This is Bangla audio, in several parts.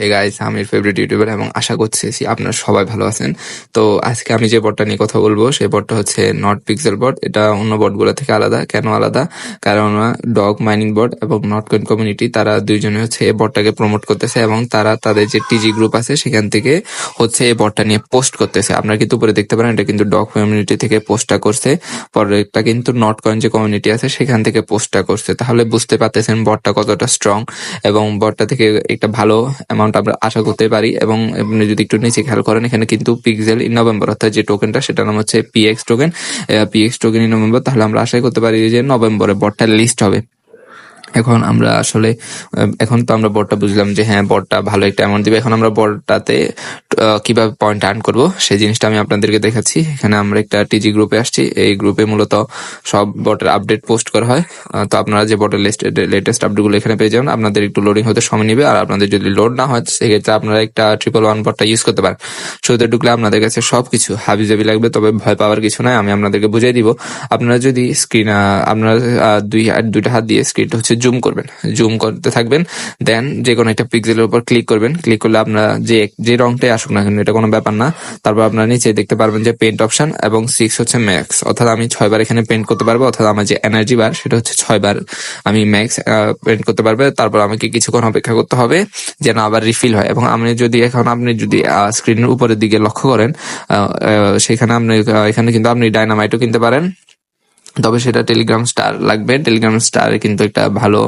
হে গাইস, আমির ফেভারিট ইউটিউবার এবং আশা করছি আপনারা সবাই ভালো আছেন। তো আজকে আমি যে বটটা নিয়ে কথা বলবো সেই বটটা হচ্ছে নট পিক্সেল বট। এটা অন্য বটগুলো থেকে আলাদা। কেন আলাদা? কারণ ডগ মাইনিং বট এবং নটকয়েন কমিউনিটি তারা দুইজনে হচ্ছে এই বটটাকে প্রমোট করতেছে এবং তারা তাদের যে টিজি গ্রুপ আছে সেখান থেকে হচ্ছে এই বটটা নিয়ে পোস্ট করতেছে। আপনারা কিন্তু উপরে দেখতে পারেন এটা কিন্তু ডগ কমিউনিটি থেকে পোস্টটা করছে, পরেরটা কিন্তু নটকয়েন যে কমিউনিটি আছে সেখান থেকে পোস্টটা করছে। তাহলে বুঝতে পারতেছেন বটটা কতটা স্ট্রং এবং বটটা থেকে একটা ভালো অ্যামাউন্ট আমরা আশা করতে পারি। এবং আপনি যদি একটু নিচে খেয়াল করেন এখানে কিন্তু পিক্সেল ইন নভেম্বর অর্থাৎ যে টোকেনটা সেটার নাম হচ্ছে পিএক্স টোকেন ইন নভেম্বর। তাহলে আমরা আশা করতে পারি যে নভেম্বরে বটটা লিস্ট হবে। এখন আমরা আসলে এখন তো আমরা বটটা বুঝলাম যে হ্যাঁ বটটা ভালো একটা অ্যামাউন্ট দিবে। এখন আমরা বটটাতে কিভাবে পয়েন্ট আর্ন করবো সেই জিনিসটা আমি আপনাদেরকে দেখাচ্ছি। এখানে আমরা একটা টিজি গ্রুপে আসছি। এই গ্রুপে মূলত সব বটের আপডেট পোস্ট করা হয়। তো আপনারা যে বটের লেটেস্ট আপডেটগুলো এখানে পেয়ে যাবেন। আপনাদের একটু লোডিং হতে সময় নেবে, আর আপনাদের যদি লোড না হয় সেক্ষেত্রে আপনারা একটা 111 বটটা ইউজ করতে পারেন। শুরুতে ঢুকলে আপনাদের কাছে সবকিছু হাবিজাবি লাগবে, তবে ভয় পাওয়ার কিছু নাই, আমি আপনাদেরকে বুঝিয়ে দিব। আপনারা যদি স্ক্রিন আপনারা দুইটা হাত দিয়ে স্ক্রিনটা হচ্ছে জুম করবেন, জুম করতে থাকবেন, দেন যে কোনো একটা পিক্সেলের উপর ক্লিক করবেন। ক্লিক করলে আপনারা যে রংটাই আসুক না কেন এটা কোনো ব্যাপার না। তারপর আপনারা নিচে দেখতে পারবেন যে পেন্ট অপশন এবং 6 হচ্ছে ম্যাক্স, অর্থাৎ আমি 6 বার এখানে পেন্ট করতে পারবো, অর্থাৎ আমার যে এনার্জি বার সেটা হচ্ছে 6 বার আমি ম্যাক্স পেন্ট করতে পারবে। তারপর আমাকে কিছুক্ষণ অপেক্ষা করতে হবে যেন আবার রিফিল হয়। এবং আপনি যদি স্ক্রিনের উপরের দিকে লক্ষ্য করেন সেখানে আপনি এখানে কিন্তু আপনি ডাইনামাইটও কিনতে পারেন, তবে সেটা টেলিগ্রাম স্টার লাগবে। টেলিগ্রাম স্টারে কিন্তু একটা ভালো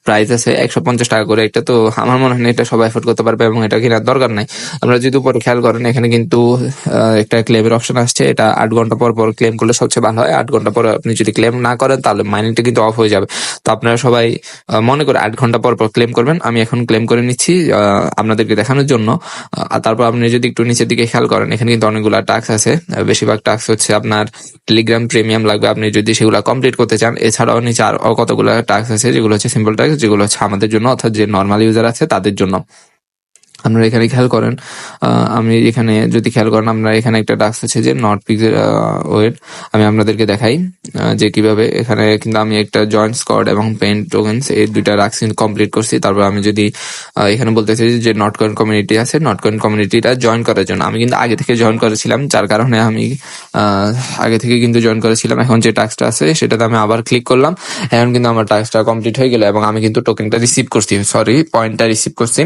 প্রাইস আছে, 150 টাকা করে একটা। তো আমার মনে হয় না এটা সবাই এফোর্ড করতে পারবে এবং এটা কেনার দরকার নাই। আমরা যদি উপরে খেয়াল করেন এখানে কিন্তু একটা ক্লেমের অপশন আসছে। এটা 8 ঘন্টা পর পর ক্লেম করলে সবচেয়ে ভালো হয়। 8 ঘন্টা পর আপনি যদি ক্লেম না করেন তাহলে মাইনিংটা কিন্তু অফ হয়ে যাবে। তো আপনারা সবাই মনে করে 8 ঘন্টা পর পর ক্লেম করবেন। আমি এখন ক্লেম করে নিচ্ছি আপনাদেরকে দেখানোর জন্য। তারপর আপনি যদি একটু নিচের দিকে খেয়াল করেন এখানে কিন্তু অনেকগুলো টাস্ক আছে। বেশিরভাগ টাস্ক হচ্ছে আপনার টেলিগ্রাম প্রিমিয়াম লাগবে আপনি যদি সেগুলো কমপ্লিট করতে চান। এছাড়াও নিচে আর কতগুলো টাস্ক আছে যেগুলো হচ্ছে সিম্পল টাস্ক, যেগুলো হচ্ছে আমাদের জন্য অর্থাৎ যে নর্মাল ইউজার আছে তাদের জন্য। আপনারা এখানে খেয়াল করেন আমি এখানে যদি খেয়াল করেন আমরা এখানে একটা টাস্ক আছে যে নট পিক্সেল ওয়েট। আমি আপনাদেরকে দেখাই যে কিভাবে এখানে কিন্তু আমি একটা জয়েন্ট স্কোয়াড এবং পেন্ট টোকেন্স এই দুইটা টাস্ক কমপ্লিট করছি। তারপর আমি যদি এখানে বলতেছি যে নটকয়েন কমিউনিটি আছে, নটকয়েন কমিউনিটিটা জয়েন করার জন্য আমি কিন্তু আগে থেকে জয়েন করেছিলাম, যার কারণে আমি আগে থেকে কিন্তু জয়েন করেছিলাম। এখন যে টাস্কটা আছে সেটাতে আমি আবার ক্লিক করলাম, এখন কিন্তু আমার টাস্কটা কমপ্লিট হয়ে গেল এবং আমি কিন্তু টোকেনটা রিসিভ করছি, পয়েন্টটা রিসিভ করছি।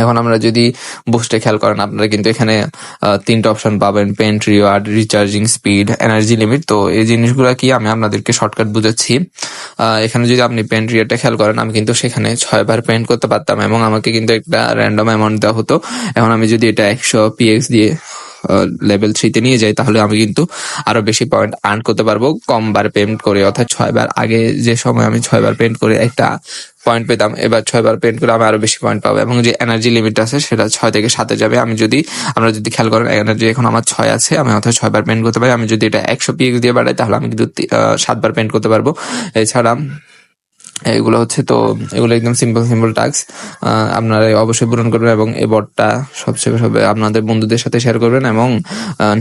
এখন আমরা যদি বুস্টে খেয়াল করেন আপনারা কিন্তু এখানে 3টা অপশন পাবেন, paint reward, recharging speed, energy limit. তো এই জিনিসগুলো কি আমি আপনাদেরকে শর্টকাট বুঝাচ্ছি। এখানে যদি আপনি পেন্ট রিওয়ার্ডটা খেয়াল করেন আমি কিন্তু সেখানে 6 বার পেন্ট করতে পারতাম এবং আমাকে কিন্তু একটা র্যান্ডম অ্যামাউন্ট দেওয়া হতো। এখন আমি যদি এটা 100 পিএক্স দিয়ে লেভেল 3-তে নিয়ে যাই তাহলে আমি কিন্তু আরো বেশি পয়েন্ট আর্ন করতে পারবো কম বার পেমেন্ট করে। অর্থাৎ 6 বার, আগে যে সময় আমি 6 বার পেমেন্ট করে একটা পয়েন্ট পেতাম, এবার 6 বার পেমেন্ট করে আমি আরো বেশি পয়েন্ট পাবো। এবং যে এনার্জি লিমিট আছে সেটা 6 থেকে 7-এ যাবে। আমরা যদি খেয়াল করেন এনার্জি এখন আমার 6 আছে, আমি অর্থাৎ 6 বার পেমেন্ট করতে পারি। আমি যদি এটা 100 পিএক্স দিয়ে বাড়াই তাহলে আমি কিন্তু 7 বার পেমেন্ট করতে পারবো। এছাড়া এগুলো হচ্ছে তো এগুলো একদম সিম্পল টাস্ক আপনারা অবশ্যই পূরণ করবেন এবং এই বটটা সবচেয়ে আপনাদের বন্ধুদের সাথে শেয়ার করবেন এবং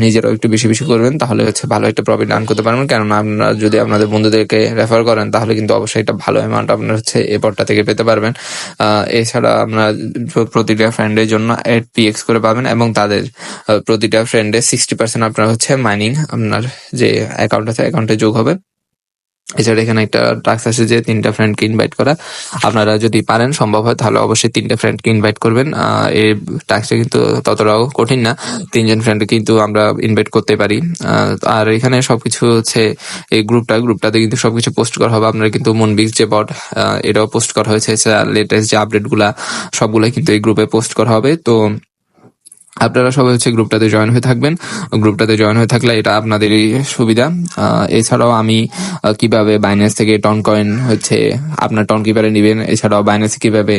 নিজেরাও একটু বেশি বেশি করবেন, তাহলে হচ্ছে ভালো একটা প্রফিট আর্ন করতে পারবেন। কেননা আপনারা যদি আপনাদের বন্ধুদেরকে রেফার করেন তাহলে কিন্তু অবশ্যই একটা ভালো অ্যামাউন্ট আপনারা হচ্ছে এই বটটা থেকে পেতে পারবেন। এছাড়া আপনারা প্রতিটা ফ্রেন্ডের জন্য 8 পিএক্স করে পাবেন এবং তাদের প্রতিটা ফ্রেন্ডের 60% আপনারা হচ্ছে মাইনিং আপনার যে অ্যাকাউন্ট আছে অ্যাকাউন্টে যোগ হবে। এছাড়া এখানে একটা টাস্ক আছে যে 3টা ফ্রেন্ডকে ইনভাইট করা। আপনারা যদি পারেন সম্ভব হয় তাহলে অবশ্যই 3টা ফ্রেন্ডকে ইনভাইট করবেন। এই টাস্কটা কিন্তু ততটাও কঠিন না, 3জন ফ্রেন্ডকে কিন্তু আমরা ইনভাইট করতে পারি। আর এখানে সবকিছু হচ্ছে এই গ্রুপটাতে কিন্তু সবকিছু পোস্ট করা হবে। আপনারা কিন্তু মনবিক্স যে বট এটাও পোস্ট করা হয়েছে, এছাড়া লেটেস্ট যে আপডেটগুলা সবগুলাই কিন্তু এই গ্রুপে পোস্ট করা হবে। তো আপনারা সবাই হচ্ছে গ্রুপটাতে জয়েন হয়ে থাকবেন। গ্রুপটাতে জয়েন হয়ে থাকলে এটা আপনাদেরই সুবিধা। এছাড়াও আমি কিভাবে বাইন্যান্স থেকে টন কয়েন হচ্ছে আপনার টন কিভাবে নেবেন, এছাড়াও বাইন্যান্সে কিভাবে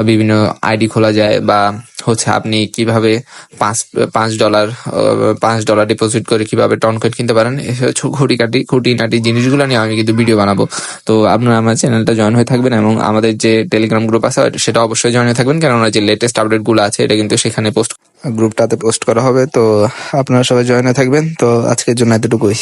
বিভিন্ন আইডি খোলা যায়, বা হচ্ছে আপনি কিভাবে $5 ডিপোজিট করে কিভাবে টন কয়েন কিনতে পারেন, খুঁটিনাটি জিনিসগুলো নিয়ে আমি কিন্তু ভিডিও বানাবো। তো আপনারা আমার চ্যানেলটা জয়েন হয়ে থাকবেন এবং আমাদের যে টেলিগ্রাম গ্রুপ আছে সেটা অবশ্যই জয়েন হয়ে থাকবেন, কেননা যে লেটেস্ট আপডেটগুলো আছে এটা কিন্তু সেখানে গ্রুপটাতে পোস্ট করা হবে। তো আপনারা সবাই জয়েন হয়ে থাকবেন। তো আজকের জন্য এতটুকুই।